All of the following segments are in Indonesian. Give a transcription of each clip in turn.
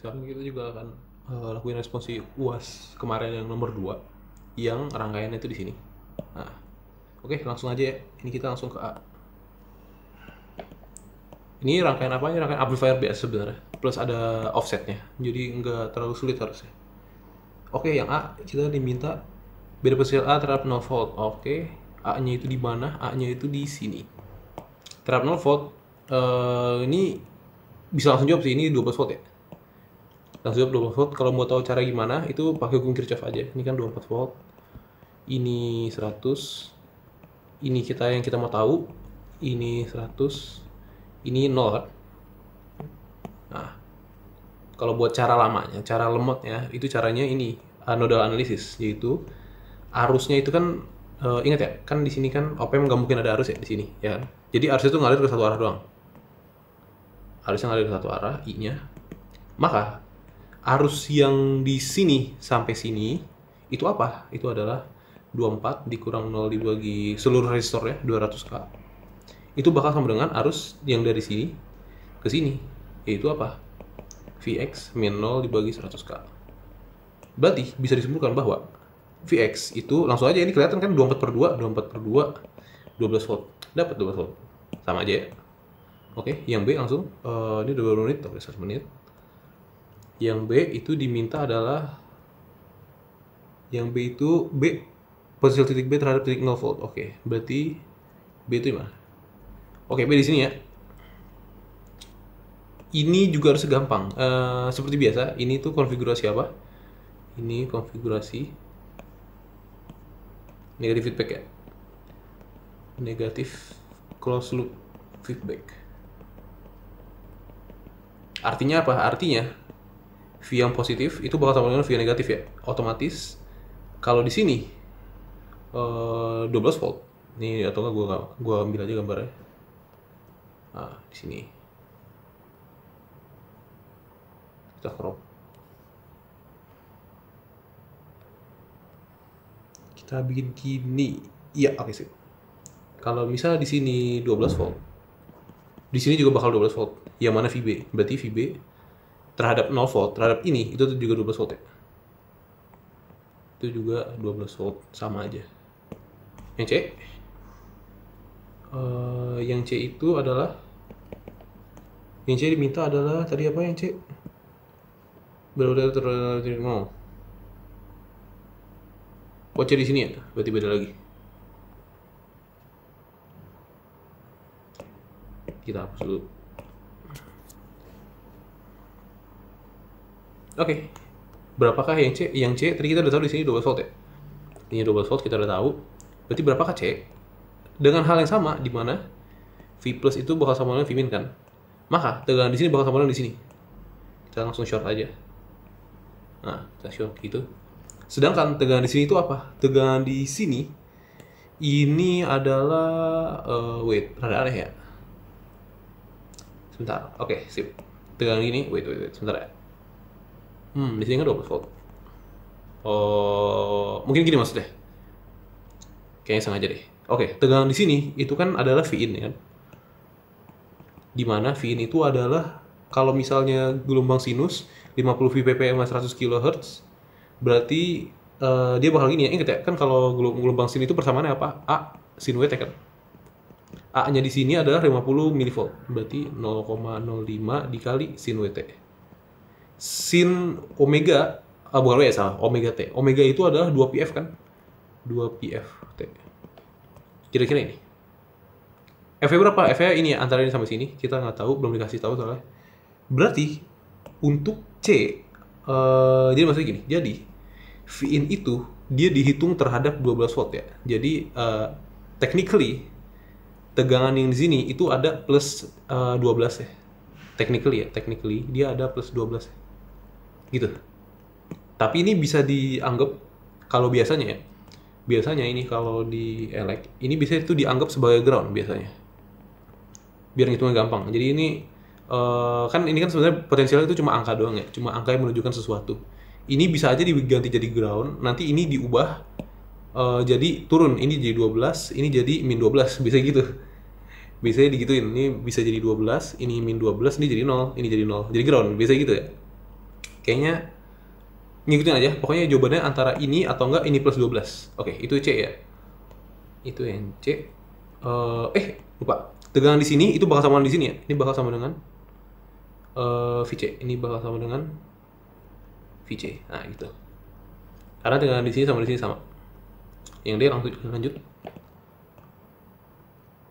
Sekarang kita juga akan lakuin responsi UAS kemarin yang nomor 2 yang rangkaiannya itu di sini. Nah, oke, langsung aja ya. Ini kita langsung ke A. Ini rangkaian apa? Ini rangkaian amplifier biasa sebenarnya. Plus ada offsetnya. Jadi nggak terlalu sulit harusnya. Oke, yang A kita diminta beda potensial A terhadap 0 volt. Oke, A-nya itu di mana? A-nya itu di sini. Terhadap 0 volt, ini bisa langsung jawab sih, ini 12 volt ya. Langsung jawab 12 volt. Kalau mau tahu cara gimana, itu pakai hukum Kirchhoff aja. Ini kan 24 volt. Ini 100. Ini yang kita mau tahu. Ini 100. Ini 0 kan? Nah, kalau buat cara lamanya, cara lemotnya, itu caranya ini, nodal analisis, yaitu arusnya itu kan, ingat ya, kan di sini kan op-amp nggak mungkin ada arus ya di sini, ya kan? Jadi arusnya itu ngalir ke satu arah doang. Arusnya ngalir ke satu arah, I-nya. Maka arus yang di sini sampai sini itu apa? Itu adalah 24 dikurang 0 dibagi seluruh resistornya 200K. Itu bakal sama dengan arus yang dari sini ke sini, yaitu apa? Vx min 0 dibagi 100K. Berarti bisa disimpulkan bahwa Vx itu langsung aja, ini kelihatan kan 24/2, 24/2, 12 volt. Dapat 12 volt. Sama aja ya. Oke, yang B langsung, ini udah berapa menit? Oke, 1 menit. Yang B itu diminta adalah, yang B itu potensial titik B terhadap titik 0 volt. Oke, berarti B itu gimana? Oke, B di sini ya. Ini juga harus gampang. Seperti biasa, ini tuh konfigurasi apa? Ini konfigurasi negatif feedback ya. Negatif closed loop feedback. Artinya apa? Artinya V yang positif itu bakal sama dengan V yang negatif ya. Otomatis kalau di sini 12 volt. Ini atau enggak gua ambil aja gambarnya. Nah, di sini. Kita crop. Kita bikin gini. Iya, oke sih. Kalau misalnya di sini 12 volt. Di sini juga bakal 12 volt. Yang mana VB? Berarti VB terhadap 0 volt, terhadap ini itu juga 12 volt ya. Itu juga 12 volt, sama aja. Yang C? Yang C itu adalah, yang C diminta adalah tadi apa yang C? Berbeda terhadap 0. Oh, C di sini ya? Berarti beda lagi. Kita hapus dulu. Oke. Berapakah yang C? Yang C tadi kita udah tahu di sini 12 volt ya. Ini 12 volt kita udah tahu. Berarti berapakah C? Dengan hal yang sama, di mana V plus itu bakal sama dengan V min kan? Maka tegangan di sini bakal sama dengan di sini. Kita langsung short aja. Nah, kita short gitu. Sedangkan tegangan di sini itu apa? Tegangan di sini ini adalah wait, rada aneh ya. Sebentar. Oke, sip. Tegangan ini, wait, sebentar ya. Di sini kan 12 volt. Oh, mungkin gini maksudnya. Kayaknya sengaja deh. Oke, tegangan di sini itu kan adalah Vin ya kan. Dimana Vin itu adalah kalau misalnya gelombang sinus 50 Vppm 100 kHz, berarti dia bakal gini ya. Ingat ya, kan kalau gelombang sin itu persamaannya apa? A sin WT kan. A-nya di sini adalah 50 mV. Berarti 0,05 dikali sin WT. Sin omega, bukan W ya, salah, omega T. Omega itu adalah 2πf kan? 2πf T. Kira-kira ini. F-nya berapa? F-nya ini antara ini sampai sini. Kita nggak tahu, belum dikasih tahu soalnya. Berarti untuk C, jadi maksudnya gini. Jadi Vin itu dia dihitung terhadap 12 volt ya. Jadi technically tegangan yang di sini itu ada plus 12 ya. Technically dia ada plus 12 ya. Gitu. Tapi ini bisa dianggap, kalau biasanya ya, biasanya ini kalau di elek, ini bisa itu dianggap sebagai ground biasanya. Biar ngitungnya gampang. Jadi ini kan ini kan sebenarnya potensialnya itu cuma angka doang ya, cuma angka yang menunjukkan sesuatu. Ini bisa aja diganti jadi ground, nanti ini diubah jadi turun, ini jadi 12, ini jadi min 12, bisa gitu. Biasanya digituin, ini bisa jadi 12, ini min 12, ini jadi 0, ini jadi 0. Jadi ground, biasa gitu ya. Kayaknya ngikutin aja, pokoknya jawabannya antara ini atau enggak ini plus 12. Oke, itu C ya. Itu yang C. Lupa. Tegangan di sini itu bakal sama di sini ya. Ini bakal sama dengan VC. Ini bakal sama dengan VC. Nah, gitu. Karena tegangan di sini sama di sini sama. Yang dia langsung lanjut.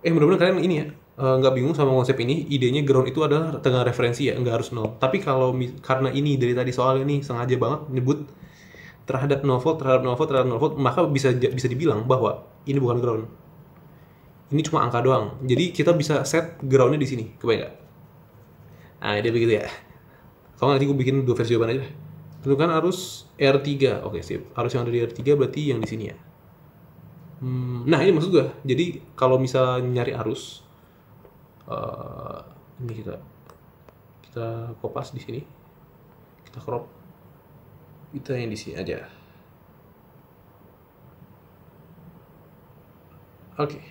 Mudah-mudahan kalian ini ya nggak bingung sama konsep ini. Idenya ground itu adalah tegangan referensi ya, nggak harus 0. Tapi kalau karena ini dari tadi soal ini sengaja banget nyebut terhadap 0 volt, terhadap 0 volt, terhadap 0 volt, maka bisa dibilang bahwa ini bukan ground. Ini cuma angka doang. Jadi kita bisa set groundnya di sini, kebayang nggak? Nah, dia begitu ya. Kalau nanti gue bikin dua versi jawaban aja. Tentukan arus R3. Oke, sip. Arus yang ada di R3 berarti yang di sini ya. Nah, ini maksud gue. Jadi kalau misal nyari arus, ini kita kopas di sini, kita crop, kita yang di sini aja. Oke.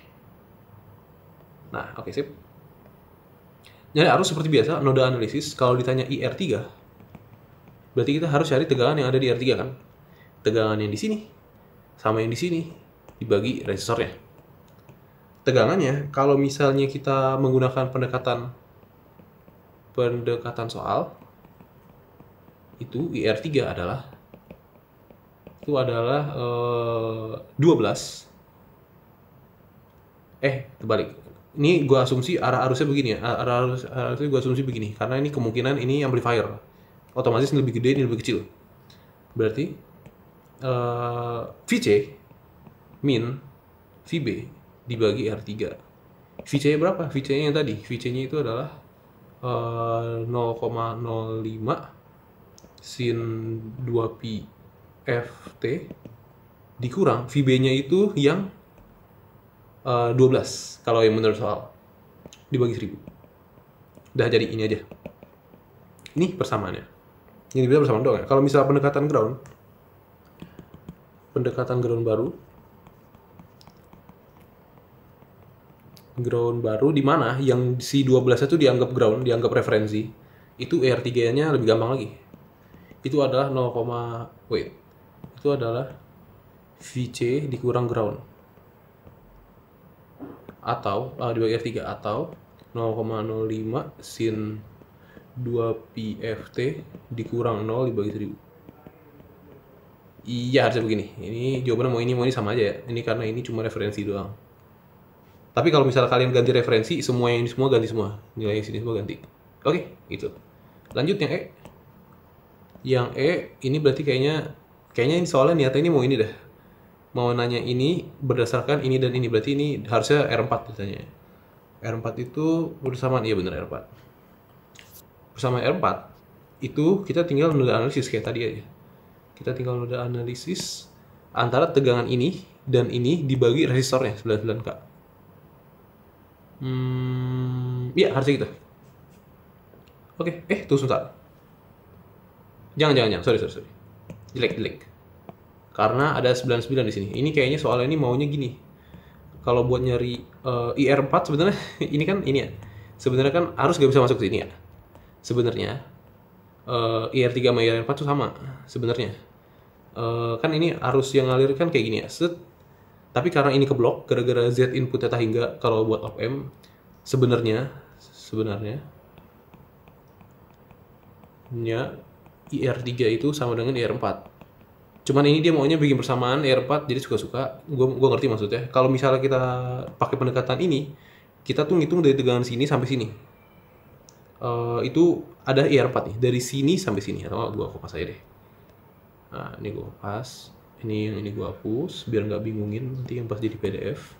Nah, oke, sip. Nyari arus seperti biasa, noda analisis. Kalau ditanya IR3, berarti kita harus cari tegangan yang ada di R3 kan? Tegangan yang di sini sama yang di sini dibagi resisornya. Tegangannya, kalau misalnya kita menggunakan pendekatan soal, itu IR3 adalah 12. Terbalik. Ini gue asumsi arah arusnya begini ya. Arah arusnya gue asumsi begini. Karena ini kemungkinan ini amplifier. Otomatis ini lebih gede, ini lebih kecil. Berarti VC min VB dibagi R3. VC-nya berapa? VC-nya yang tadi. VC-nya itu adalah 0,05 sin 2pi FT dikurang VB-nya itu yang 12 kalau yang menurut soal dibagi 1000. Udah jadi ini aja. Ini persamaannya. Ini bisa bersamaan doang ya. Kalau misalnya pendekatan ground baru di mana yang si 12 itu dianggap ground, dianggap referensi. Itu ER3-nya lebih gampang lagi. Itu adalah itu adalah VC dikurang ground. Atau dibagi R3 atau 0,05 sin 2pi FT dikurang 0 dibagi 1000. Iya, harusnya begini. Ini jawabannya mau ini sama aja ya. Ini karena ini cuma referensi doang. Tapi kalau misalnya kalian ganti referensi, semua yang ini semua ganti semua. Nilai yang sini semua ganti. Oke, gitu. Lanjut yang E. Yang E ini berarti kayaknya ini soalnya niatnya ini mau ini dah. Mau nanya ini berdasarkan ini dan ini. Berarti ini harusnya R4 ditanya. R4 itu bersamaan, iya bener R4. Bersama R4 itu kita tinggal noda analisis kayak tadi aja. Kita tinggal noda analisis antara tegangan ini dan ini dibagi resistornya 99K. Iya harusnya gitu. Oke, tunggu sebentar. Jangan. Sorry. Jelek. Karena ada 99 di sini. Ini kayaknya soalnya ini maunya gini. Kalau buat nyari IR4 sebenarnya ini kan ini ya. Sebenarnya kan arus gak bisa masuk ke sini ya. Sebenarnya IR3 sama IR4 tuh sama sebenarnya. Kan ini arus yang ngalir kan kayak gini ya. Tapi karena ini keblok gara-gara Z input theta hingga kalau buat op amp sebenarnya IR3 itu sama dengan IR4. Cuman ini dia maunya bikin persamaan IR4 jadi suka-suka. Gua ngerti maksudnya. Kalau misalnya kita pakai pendekatan ini, kita tuh ngitung dari tegangan sini sampai sini. Itu ada IR4 nih dari sini sampai sini. Atau gua kopas aja deh. Nah, ini gua kopas. Ini gua hapus biar nggak bingungin nanti yang pas jadi PDF.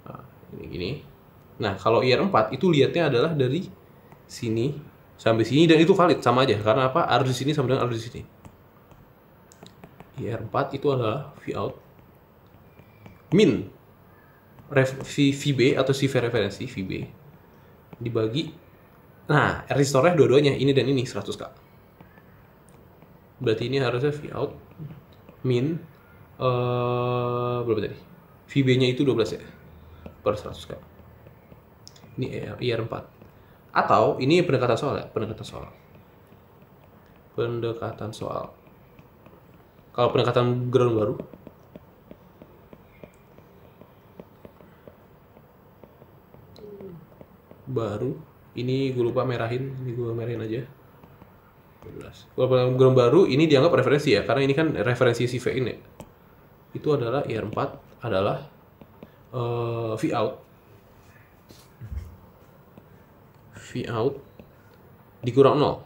Nah, ini gini. Nah, kalau IR4 itu lihatnya adalah dari sini sampai sini dan itu valid sama aja karena apa? Arus di sini sama dengan arus di sini. IR4 itu adalah Vout min VB atau CV referensi VB dibagi. Nah, resistornya dua-duanya ini dan ini 100K. Berarti ini harusnya Vout min berapa tadi? VB-nya itu 12 ya per 100K. Ini IR4. Atau ini pendekatan soal ya, pendekatan soal. pendekatan soal. Kalau pendekatan ground baru ini gue lupa merahin, ini gue merahin aja. 12. Kalau ground baru ini dianggap referensi ya, karena ini kan referensi si V in ya. Itu adalah IR4 adalah Vout dikurang 0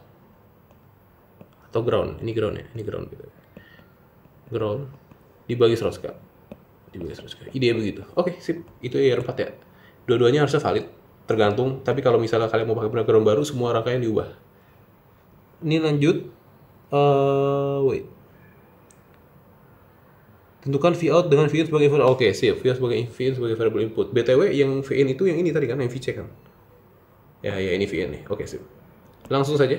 atau ground, ini ground ya, ini ground gitu. Ground dibagi 100k, dibagi 100k. Ide begitu. Oke, sip. Itu IR4 ya. Dua-duanya harusnya valid, tergantung. Tapi kalau misalnya kalian mau pakai ground baru, semua rangkaian diubah. Ini lanjut. Wait. Tentukan Vout dengan Vin sebagai variable. Oke, sip. Vin sebagai variable input. BTW yang Vin itu yang ini tadi kan, yang VC kan. Ya ini Vn nih. Oke, sip. Langsung saja.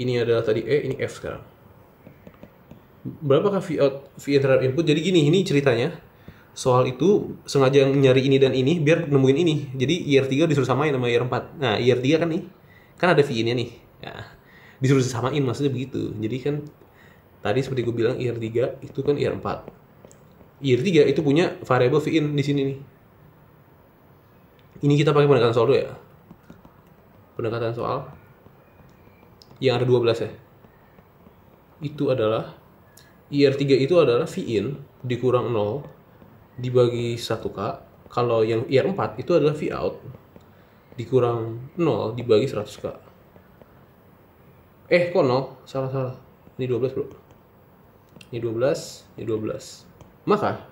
Ini adalah tadi E, ini F sekarang. Berapakah Vn terhadap input? Jadi gini, ini ceritanya. Soal itu sengaja nyari ini dan ini biar nemuin ini. Jadi IR3 disuruh samain sama IR4. Nah, IR3 kan nih. Kan ada Vn-nya nih. Nah, disuruh samain maksudnya begitu. Jadi kan tadi seperti gue bilang IR3 itu kan IR4. IR3 itu punya variabel Vn di sini nih. Ini kita pakai pendekatan soal dulu ya. Pendekatan soal yang ada 12 ya. Itu adalah IR3 itu adalah Vin dikurang 0 dibagi 1k. Kalau yang IR4 itu adalah Vout dikurang 0 dibagi 100k. Kok 0? Salah. Ini 12, Bro. Ini 12, ini 12. Maka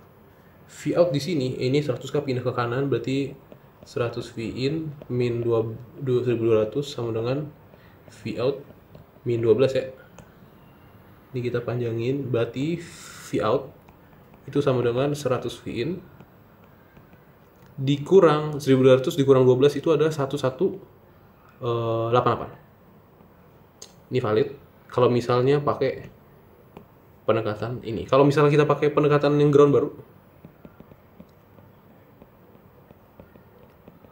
Vout di sini ini 100k pindah ke kanan, berarti 100 Vin min 1200 sama dengan Vout min 12 ya. Ini kita panjangin, berarti Vout itu sama dengan 100 Vin dikurang 1200 dikurang 12 itu ada 1188. Ini valid kalau misalnya pakai pendekatan ini. Kalau misalnya kita pakai pendekatan yang ground baru,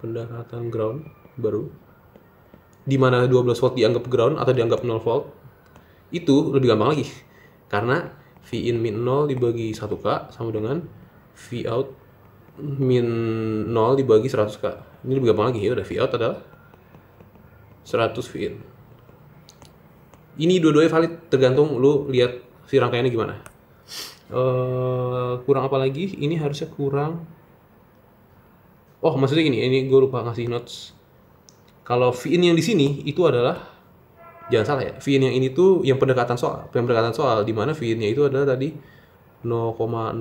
pendekatan ground baru di mana 12 volt dianggap ground atau dianggap 0 volt, itu lebih gampang lagi karena Vin min 0 dibagi 1k sama dengan Vout min 0 dibagi 100k. Ini lebih gampang lagi ya, udah Vout adalah 100 Vin. Ini dua-duanya valid, tergantung lu lihat si rangkaiannya gimana. Kurang apa lagi? Ini harusnya kurang. Oh, maksudnya gini, ini gue lupa ngasih notes. Kalau Vin yang di sini itu adalah, jangan salah ya, Vin yang ini tuh yang pendekatan soal, di mana Vin-nya itu adalah tadi 0,05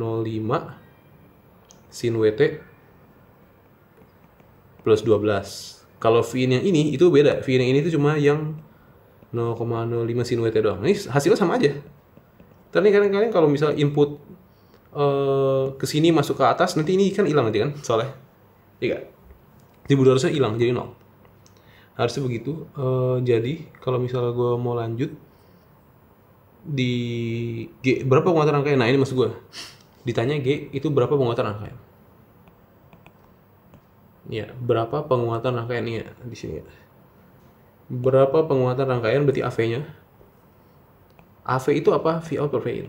sin WT plus 12. Kalau Vin yang ini itu beda, Vin yang ini tuh cuma yang 0,05 sin WT doang. Ini hasilnya sama aja. Tadi kalian kalau misalnya input ke sini masuk ke atas, nanti ini kan hilang nanti kan soalnya. Iya. Di harusnya hilang jadi 0. Harusnya begitu. Jadi kalau misalnya gue mau lanjut di G berapa penguatan rangkaian? Nah, ini maksud gue. Ditanya G itu berapa penguatan rangkaian? Ya, berapa penguatan rangkaian ini ya, di sini ya. Berapa penguatan rangkaian berarti AV-nya? AV itu apa? Vout per Vin.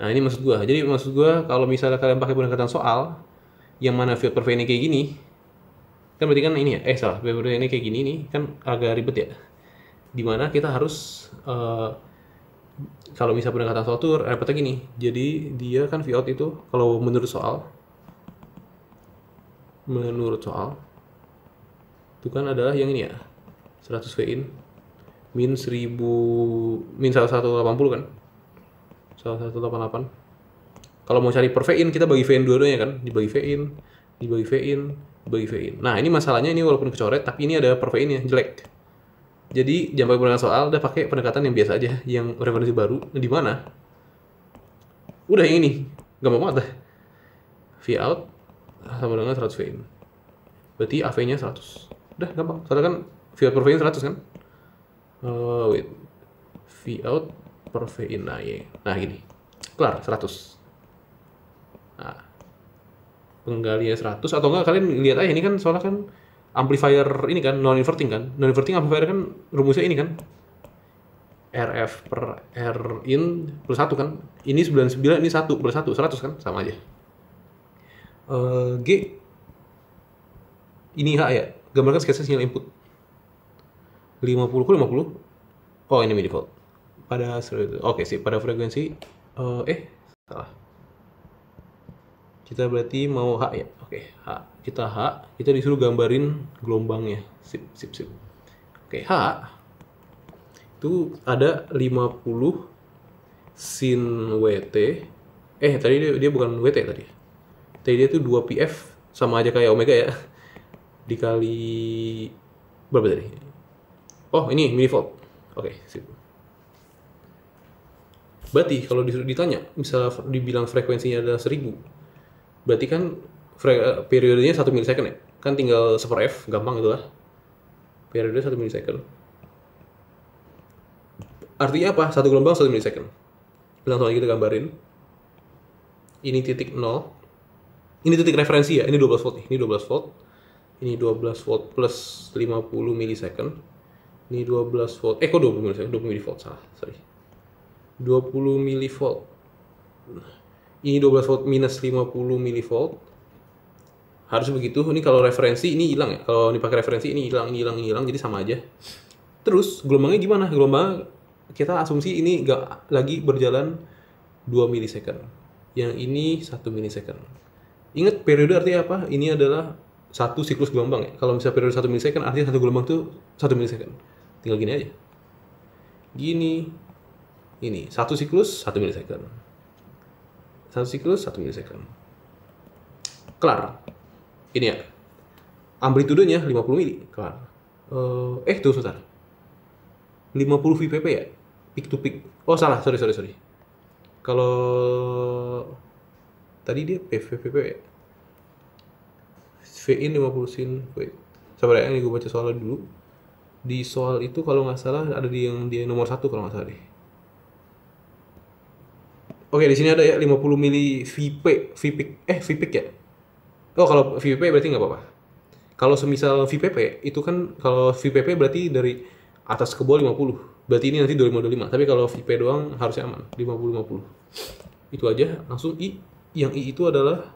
Nah, ini maksud gue. Jadi maksud gue kalau misalnya kalian pakai pendekatan soal yang mana Vout per Vin kayak gini, kan berarti kan ini ya, salah, Vout per Vin ini kayak gini nih, kan agak ribet ya. Dimana kita harus kalau misalnya pendekatan soal tuh repotnya gini. Jadi dia kan Vout itu kalau menurut soal itu kan adalah yang ini ya, 100 Vin min 1000 min 1180 kan, 1188. Kalau mau cari per Vin kita bagi Vin dua-duanya kan, dibagi Vin, dibagi Vin, dibagi Vin. Nah, ini masalahnya ini walaupun kecoret tapi ini ada per Vin-nya jelek. Jadi jangan pakai pendekatan soal, udah pakai pendekatan yang biasa aja, yang referensi baru. Di mana? Udah yang ini, gampang banget dah. Vout sama dengan 100 Vin. Berarti AV-nya 100. Udah gampang. Soalnya kan Vout per Vin 100 kan? Wait. Vout per Vin. Nah, ya. Nah, gini. Kelar, 100. Nah. Penggalian 100 atau enggak kalian lihat aja ini kan soalnya kan amplifier ini kan, non inverting kan. Non inverting amplifier kan rumusnya ini kan. RF per R in plus 1 kan. Ini 99, ini 1 plus 1, 100 kan, sama aja. G ini H ya. Gambarkan sketsa sinyal input. 50 ke 50. Oh, ini minifault. Oke sih, pada frekuensi salah. Kita berarti mau H ya. Oke, H. Kita disuruh gambarin gelombangnya. Sip. Oke, H itu ada 50 sin WT. Tadi dia bukan WT tadi. Tadi dia tuh 2 PF, sama aja kayak omega ya. Dikali berapa tadi? Oh, ini minivolt. Oke, sip. Berarti kalau ditanya, misalnya dibilang frekuensinya adalah 1000, berarti kan periodenya 1 milisecond ya? Kan tinggal 1/f, gampang gitu lah. Periode 1 milisecond. Artinya apa? Satu gelombang 1 milisecond. Langsung aja kita gambarin. Ini titik 0. Ini titik referensi ya. Ini 12 volt nih. Ini 12 volt. Ini 12 volt plus 50 milisecond. Ini 12 volt. Kok 20 milisecond? 20 milivolt salah. Sorry. 20 milivolt. Ini 12 volt minus 50 milivolt. Harus begitu. Ini kalau referensi ini hilang ya. Kalau dipakai referensi ini hilang. Jadi sama aja. Terus gelombangnya gimana? Gelombang kita asumsi ini nggak lagi berjalan 2 milisecond. Yang ini 1 milisecond. Ingat periode artinya apa? Ini adalah satu siklus gelombang ya. Kalau misalnya periode 1 milisecond artinya satu gelombang itu 1 milisecond. Tinggal gini aja. Ini satu siklus 1 milisecond. Satu siklus 1 milisecond. Kelar. Ini ya. Amplitudenya 50 mili. Kelar. Tuh sebentar. 50 VPP ya? Peak to peak. Oh salah, sorry. Kalau tadi dia VPP ya? VIN 50 sin. Wait. Sabar ya, ini gue baca soalnya dulu. Di soal itu kalau nggak salah ada yang di nomor 1 kalau nggak salah deh. Oke, di sini ada ya 50 mili VPIC ya? Oh, kalau VPP berarti nggak apa-apa. Kalau semisal VPP itu kan, kalau VPP berarti dari atas ke bawah 50. Berarti ini nanti 2525. Tapi kalau VP doang harusnya aman. 50-50. Itu aja. Langsung I. Yang I itu adalah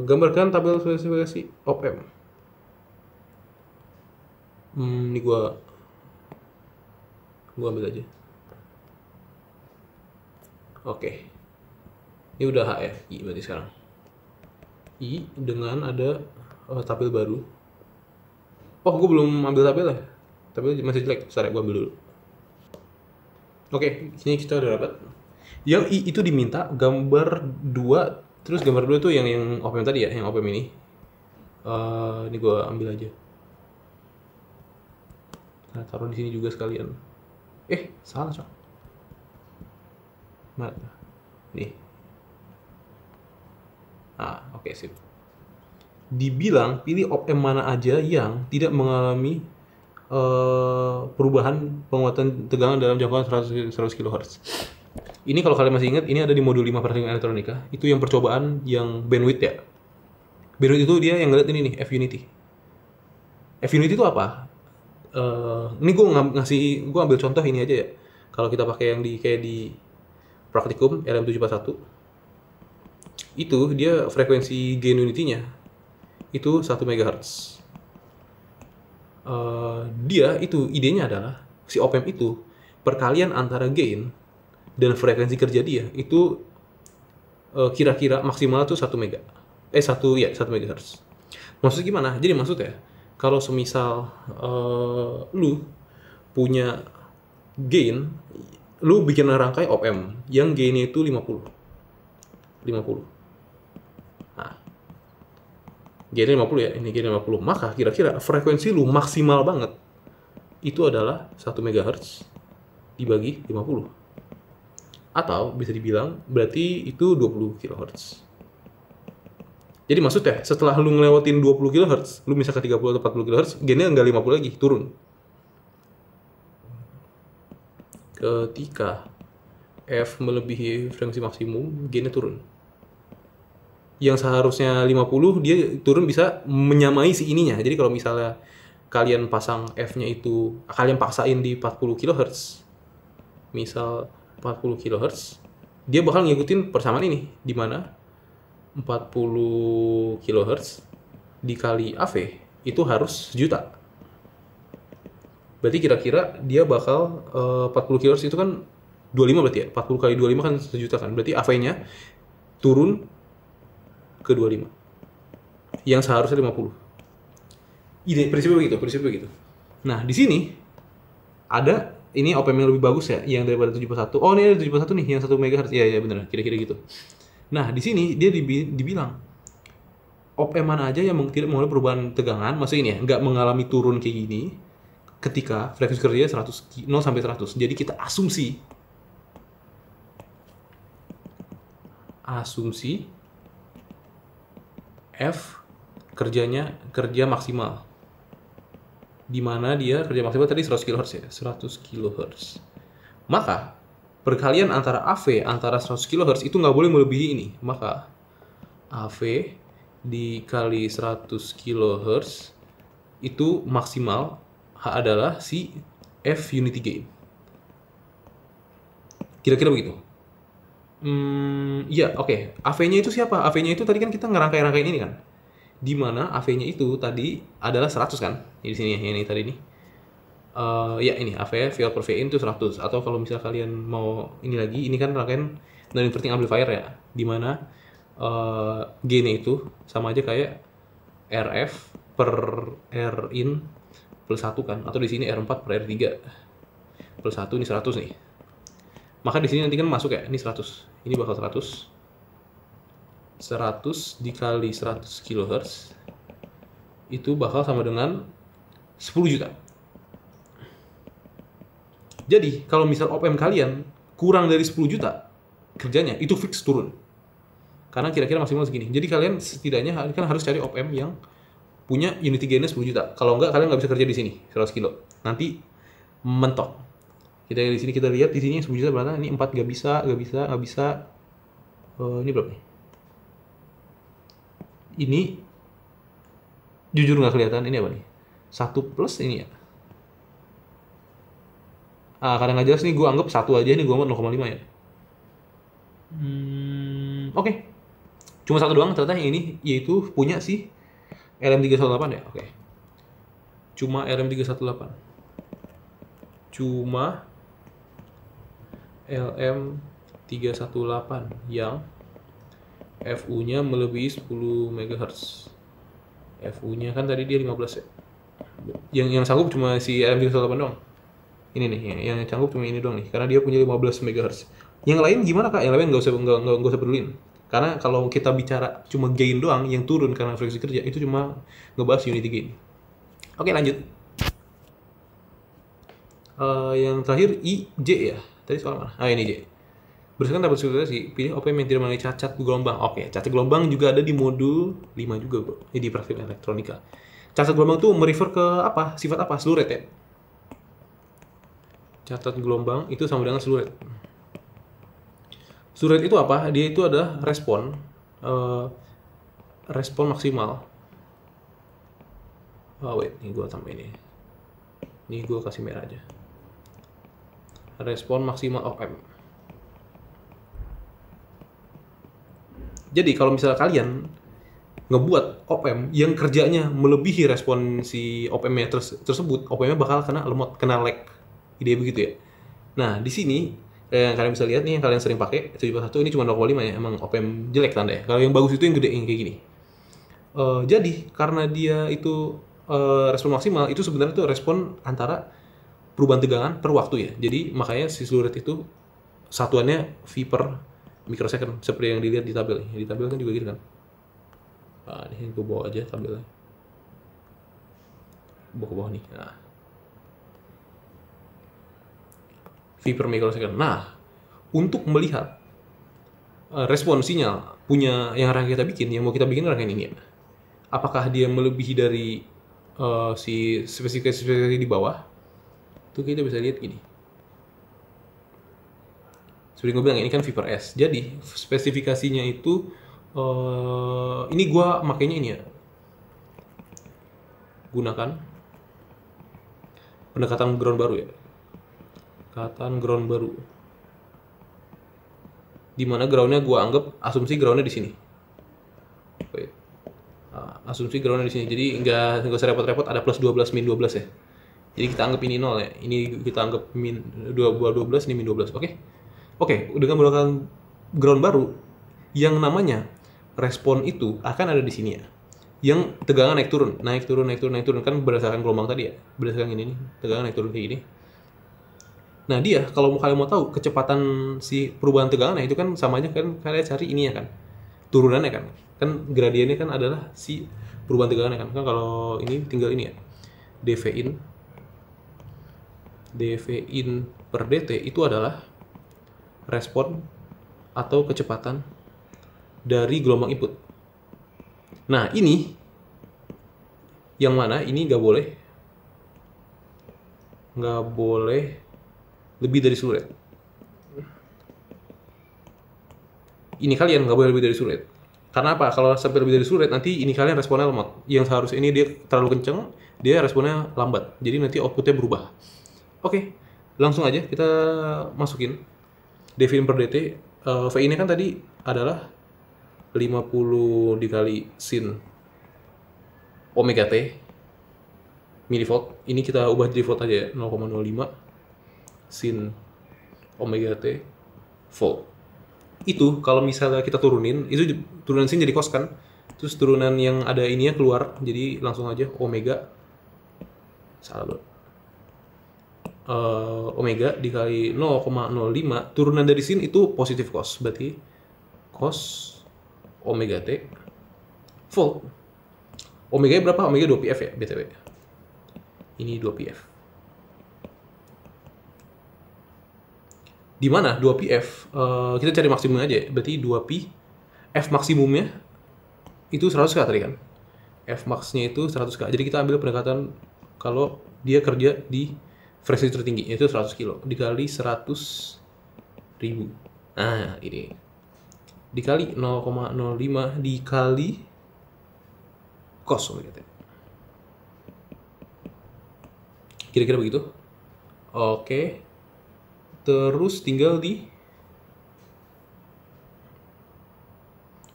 gambarkan tabel spesifikasi op-amp. Ini gua ambil aja. Oke. Ini udah H ya. I berarti sekarang. I dengan ada tabel baru. Oh, gue belum ambil tabel ya. Tapi masih jelek, sebentar gue ambil dulu. Oke, sini kita udah dapat. Yang I itu diminta gambar 2, terus gambar 2 tuh yang op-amp tadi ya, yang op-amp ini. Ini gue ambil aja. Nah, taruh di sini juga sekalian. Salah cok. Mana? Nih. Oke, sip. Dibilang pilih op-amp mana aja yang tidak mengalami perubahan penguatan tegangan dalam jangkauan 100 kHz. Ini kalau kalian masih ingat, ini ada di modul 5 perhitungan elektronika. Itu yang percobaan yang bandwidth ya. Bandwidth itu dia yang ngeliat ini nih, F-unity. F-unity itu apa? Ini gue ambil contoh ini aja ya. Kalau kita pakai yang kayak di praktikum LM741, itu dia frekuensi gain unity-nya itu 1 MHz. Dia itu idenya adalah si op-amp itu perkalian antara gain dan frekuensi kerja dia itu kira-kira maksimal tuh 1 MHz. Maksudnya gimana? Jadi maksudnya kalau semisal lu punya gain, lu bikin rangkai op-amp yang gainnya itu 50. Gainnya 50 ya, ini gainnya 50. Maka kira-kira frekuensi lu maksimal banget itu adalah 1 MHz dibagi 50. Atau bisa dibilang berarti itu 20 kHz. Jadi maksudnya setelah lu ngelewatin 20 kHz, lu misalkan 30 atau 40 kHz, gainnya nggak 50 lagi, turun. Ketika F melebihi frekuensi maksimum, gainnya turun. yang seharusnya 50 dia turun bisa menyamai si ininya. Jadi kalau misalnya kalian pasang F-nya itu, kalian paksain di 40 kHz, misal 40 kHz, dia bakal ngikutin persamaan ini, di mana 40 kHz dikali AV itu harus sejuta. Berarti kira-kira dia bakal 40 kHz itu kan 25 berarti ya. 40 kali 25 kan sejuta kan. Berarti AV-nya turun ke 25. Yang seharusnya 50. Prinsipnya begitu. Nah, di sini ada ini op-amp yang lebih bagus ya, yang daripada 741. Oh, ini ada 741 nih, yang 1 MHz. Iya, benar, kira-kira gitu. Nah, di sini dia dibilang op-amp mana aja yang tidak mengalami perubahan tegangan, maksudnya ini ya, nggak mengalami turun kayak gini ketika frekuensi kerjanya 100, 0 sampai 100. Jadi kita asumsi F kerja maksimal, di mana dia kerja maksimal tadi 100 kHz ya, 100 kHz. Maka perkalian antara AV antara 100 kHz itu nggak boleh melebihi ini. Maka AV dikali 100 kHz itu maksimal adalah si F unity gain. Kira-kira begitu. Iya, oke. AV-nya itu siapa? AV-nya itu tadi kan kita ngerangkai-rangkain ini kan. Di mana AV-nya itu tadi adalah 100 kan? Di sini ini tadi nih. Ya ini AV VO per VIN itu 100. Atau kalau misalnya kalian mau ini lagi, ini kan rangkaian non-inverting amplifier ya. Di mana gain-nya itu sama aja kayak RF per Rin plus 1 kan. Atau di sini R4 per R3 plus 1, ini 100 nih. Maka di sini nanti kan masuk ya, ini 100. Ini bakal 100 dikali 100 kHz itu bakal sama dengan 10 juta. Jadi kalau misal op-amp kalian kurang dari 10 juta kerjanya, itu fix turun. Karena kira-kira maksimal segini. Jadi kalian setidaknya kan harus cari op-amp yang punya unity gain-nya 10 juta. Kalau enggak, kalian nggak bisa kerja di sini 100 kilo. Nanti mentok. Kita di sini kita lihat di sini 10 juta berarti ini 4 nggak bisa. Ini berapa nih? Ini jujur nggak kelihatan, ini apa nih? 1 plus ini ya. Kadang nggak jelas nih, gue anggap 1 aja nih, gue anggap 0,5 ya. Oke. Cuma 1 doang ternyata yang ini, yaitu punya si LM318 ya. Oke. Cuma LM318 yang FU-nya melebihi 10 MHz. FU-nya kan tadi dia 15 ya. Yang sanggup cuma si LM318 doang. Ini nih, yang sanggup cuma ini doang nih, karena dia punya 15 MHz. Yang lain gimana Kak? Yang lain nggak usah pedulin. Karena kalau kita bicara cuma gain doang yang turun karena frekuensi kerja, itu cuma ngebahas unity gain. Oke, lanjut. Yang terakhir J ya. Tadi soal mana? Ini J. Berdasarkan dapat sih pilih op-amp yang tidak memiliki cacat gelombang. Oke, cacat gelombang juga ada di modul 5 juga, bro. Ini di praktik elektronika. Cacat gelombang tuh merefer ke apa? Sifat apa? Slew rate ya. Cacat gelombang itu sama dengan slew rate. Slew rate itu apa? Dia itu adalah respon maksimal. Wait, ini gue tambah ini. Ini gue kasih merah aja. Respon maksimal op-amp. Jadi kalau misalnya kalian ngebuat op-amp yang kerjanya melebihi respon si op-amp-nya tersebut, op-amp-nya bakal kena lemot, kena lag. Ide begitu ya. Nah, di sini yang kalian bisa lihat nih, yang kalian sering pakai 741 ini cuma 0,5 ya, emang op-amp jelek tanda ya. Kalau yang bagus itu yang gede, yang kayak gini. Jadi karena dia itu respon maksimal, itu sebenarnya itu respon antara perubahan tegangan per waktu ya. Jadi makanya si slew rate itu satuannya V per microsecond, seperti yang dilihat di tabel. Di tabel kan juga gitu kan. Ini gue bawa aja tabelnya. Bawa ke bawah nih. Nah, V per microsecond. Nah, untuk melihat respon sinyal punya yang akan kita bikin, yang mau kita bikin rangkaian ini ya. Apakah dia melebihi dari si spesifikasi di bawah? Itu kita bisa lihat gini. Seperti gue bilang, ini kan V per S. Jadi spesifikasinya itu Ini gua makainya ini ya, gunakan pendekatan ground baru ya, pendekatan ground baru, dimana groundnya gua anggap asumsi groundnya di sini. Wait. Asumsi groundnya di sini, jadi nggak usah repot-repot ada plus 12 min 12 ya. Jadi kita anggap ini 0 ya, ini kita anggap min 12, ini min 12. Oke, dengan menggunakan ground baru, yang namanya respon itu akan ada di sini ya, yang tegangan naik turun, naik turun, naik turun, naik turun, kan berdasarkan gelombang tadi ya, berdasarkan ini nih, tegangan naik turun kayak gini. Nah dia, kalau kalian mau tahu kecepatan si perubahan tegangannya itu kan sama aja kan kalian cari ini ya kan, turunannya kan gradiennya kan adalah si perubahan tegangannya kan kalau ini tinggal ini ya, dv in per dt itu adalah respon atau kecepatan dari gelombang input. Nah ini yang mana ini nggak boleh lebih dari slew rate. Ini kalian nggak boleh lebih dari slew rate. Karena apa? Kalau sampai lebih dari slew rate, nanti ini kalian responnya lemot. Yang seharusnya ini dia terlalu kenceng, dia responnya lambat. Jadi nanti outputnya berubah. Oke, langsung aja kita masukin dV in per dt. V ini kan tadi adalah 50 dikali sin omega t milivolt. Ini kita ubah jadi volt aja ya, 0,05 sin omega t volt. Itu kalau misalnya kita turunin, itu turunan sin jadi cos kan, terus turunan yang ada ininya keluar, jadi langsung aja omega, salah omega dikali 0,05, turunan dari sin itu positif cos, berarti cos omega t volt. Omega berapa? Omega 2πf ya, btw. Ini 2πf. Di mana 2πf? Kita cari maksimum aja ya. Berarti 2pi f maksimumnya itu 100k tadi kan. F max-nya itu 100k. Jadi kita ambil pendekatan kalau dia kerja di frekuensi tertinggi, yaitu 100 kilo dikali 100.000. Nah, ini dikali 0,05 dikali cos omega t. Kira-kira begitu. Oke. Terus tinggal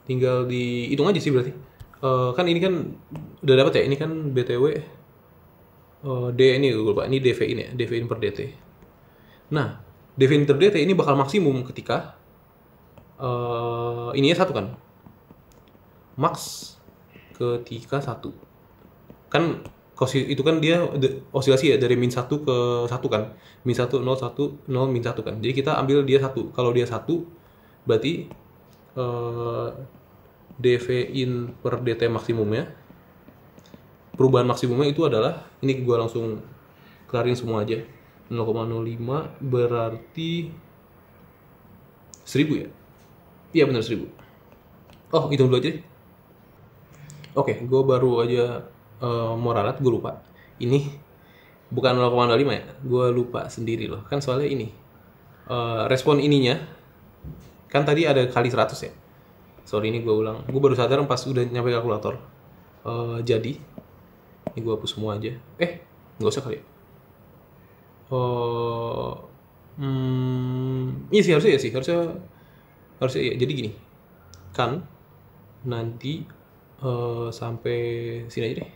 hitung aja sih berarti. Kan ini kan udah dapat ya. Ini kan BTW D ini gue lupa. Ini dV ini ya, dV in per dt. Nah, dV in per dt ini bakal maksimum ketika ininya satu kan. Max ketika 1. Kan itu kan dia osilasi ya dari min 1 ke 1 kan. Min 1, 0, 1, 0, min 1 kan. Jadi kita ambil dia 1. Kalau dia 1, berarti dV in per dt maksimumnya, perubahan maksimumnya itu adalah, ini gue langsung kelarin semua aja, 0,05 berarti 1000 ya? Iya benar 1000. Oh, hitung dulu aja deh. Oke, gue baru aja mau ralat, gue lupa. Ini bukan 0,05 ya, gue lupa sendiri loh. Kan soalnya ini, respon ininya, kan tadi ada kali 100 ya. Sorry, ini gue ulang. Gue baru sadar pas udah nyampe kalkulator. Jadi, ini gue hapus semua aja. Nggak usah kali ya. Iya sih, harusnya ya sih. Harusnya ya. Jadi gini, kan nanti sampai sini aja deh.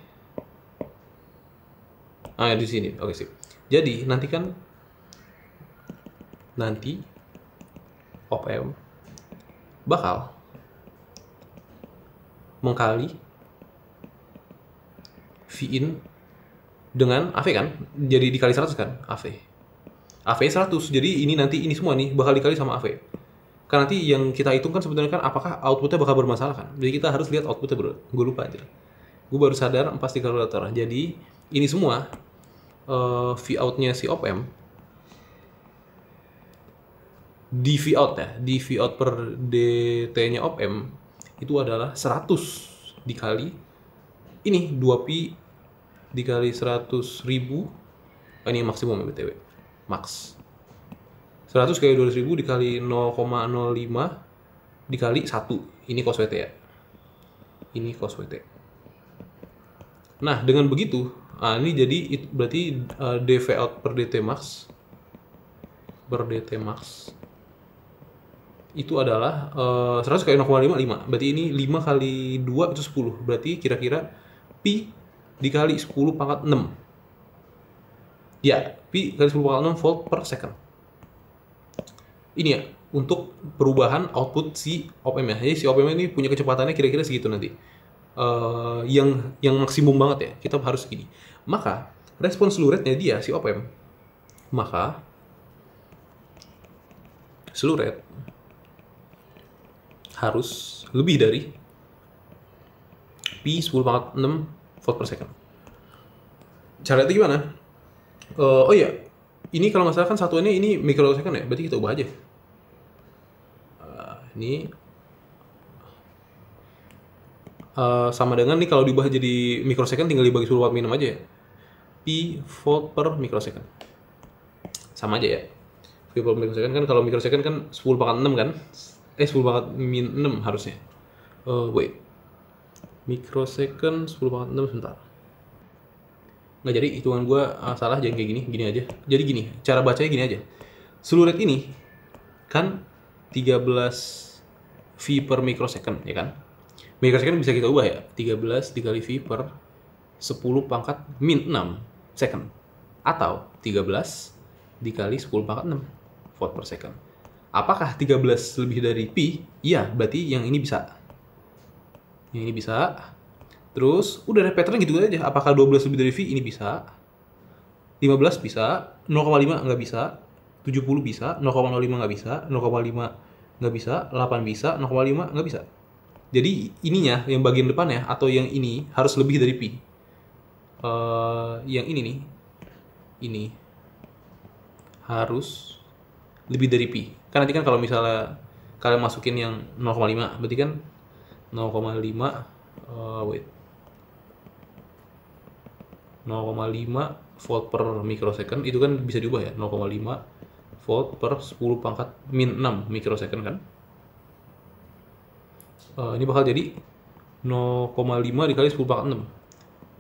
Di sini. Oke, sip. Jadi nanti op-amp bakal mengkali V-in dengan AV kan? Jadi dikali 100 kan? AV 100. Jadi ini nanti ini semua nih bakal dikali sama AV. Kan nanti yang kita hitung kan sebenarnya kan apakah outputnya bakal bermasalah kan? Jadi kita harus lihat outputnya bro. Gue lupa aja. Gue baru sadar pas di kalkulator. Jadi ini semua V out-nya si op-amp di V out ya, di V out per dt-nya op-amp itu adalah 100 dikali ini 2pi dikali 100.000. Ini maksimum ya BTW. Max. 100 kali 200.000 dikali 0,05 dikali 1. Ini cos WT ya. Ini cos WT. Nah, dengan begitu, ini jadi berarti DV out per DT max itu adalah 100 kali 0,55. Berarti ini 5 kali 2 itu 10. Berarti kira-kira pi dikali 10 pangkat 6. Ya, pi kali 10 pangkat 6 volt per second. Ini ya, untuk perubahan output si op-amp ya. Jadi si op-amp ini punya kecepatannya kira-kira segitu nanti. Yang maksimum banget ya, kita harus segini. Maka respon slew rate-nya dia si op-amp, maka slew rate harus lebih dari pi 10 pangkat 6 volt per second. Cara itu gimana? Oh iya, ini kalau nggak salah kan satuannya ini mikrosecond ya, berarti kita ubah aja. Ini sama dengan nih kalau diubah jadi mikrosecond tinggal dibagi 10 watt minum aja ya. Pi volt per mikrosecond. Sama aja ya. Pi volt per mikrosecond kan, kalau mikrosecond kan 10 pangkat 6 kan? 10 pangkat min 6 harusnya. Wait. Mikrosecond 10 pangkat 6 sebentar. Nggak jadi, hitungan gue salah, jangan kayak gini aja. Jadi gini, cara bacanya gini aja. Slew rate ini kan 13 V per mikrosecond, ya kan? Mikrosecond bisa kita ubah ya, 13 dikali V per 10 pangkat min 6 second. Atau 13 dikali 10 pangkat 6 volt per second. Apakah 13 lebih dari pi? Iya, berarti yang ini bisa. Yang ini bisa. Terus, udah ada pattern gitu aja. Apakah 12 lebih dari V? Ini bisa. 15 bisa. 0,5 nggak bisa. 70 bisa. 0,05 nggak bisa. 0,5 nggak bisa. 8 bisa. 0,5 nggak bisa. Jadi ininya, yang bagian depannya, atau yang ini, harus lebih dari pi. Yang ini nih, ini harus lebih dari pi. Kan nanti kan kalau misalnya kalian masukin yang 0,5, berarti kan 0,5, wait. 0,5 volt per mikrosecond, itu kan bisa diubah ya, 0,5 volt per 10 pangkat min 6 mikrosecond kan. Ini bakal jadi 0,5 dikali 10 pangkat 6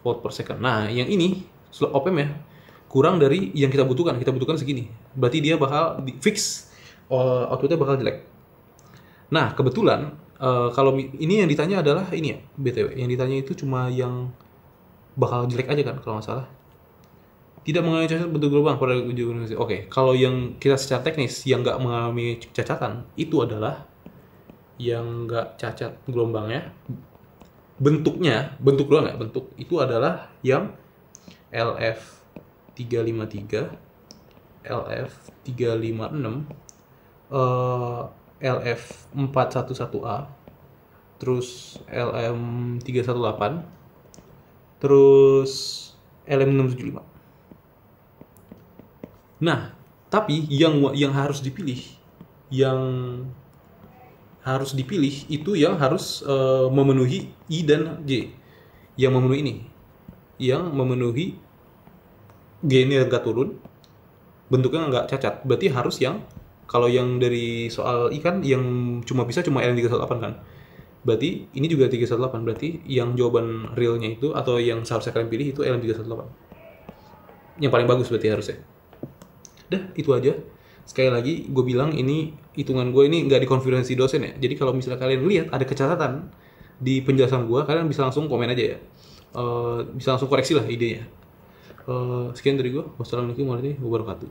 volt per second. Nah, yang ini op-amp ya kurang dari yang kita butuhkan. Kita butuhkan segini. Berarti dia bakal fix outputnya bakal jelek. Nah, kebetulan kalau ini yang ditanya adalah ini ya, BTW. Yang ditanya itu cuma yang bakal jelek aja kan kalau nggak salah. Tidak mengalami cacat bentuk gelombang pada ujung organisasi. Oke, kalau yang kita secara teknis yang nggak mengalami cacatan itu adalah yang nggak cacat gelombangnya, bentuk doang ya, bentuk itu adalah yang LF353, LF356, LF411A, terus LM318, terus LM675. Nah, tapi yang harus dipilih, itu yang harus memenuhi I dan J. Yang memenuhi ini, yang memenuhi G-nya nggak turun, bentuknya nggak cacat. Berarti harus yang, kalau yang dari soal I kan yang cuma LM318 kan. Berarti ini juga 318. Berarti yang jawaban realnya itu, atau yang seharusnya kalian pilih itu LM318. Yang paling bagus berarti harusnya. Dah, itu aja. Sekali lagi, gue bilang ini hitungan gue ini nggak dikonfirmasi dosen ya. Jadi kalau misalnya kalian lihat ada kecacatan di penjelasan gue, kalian bisa langsung komen aja ya. Bisa langsung koreksi lah idenya. Sekian dari gue. Wassalamualaikum warahmatullahi wabarakatuh.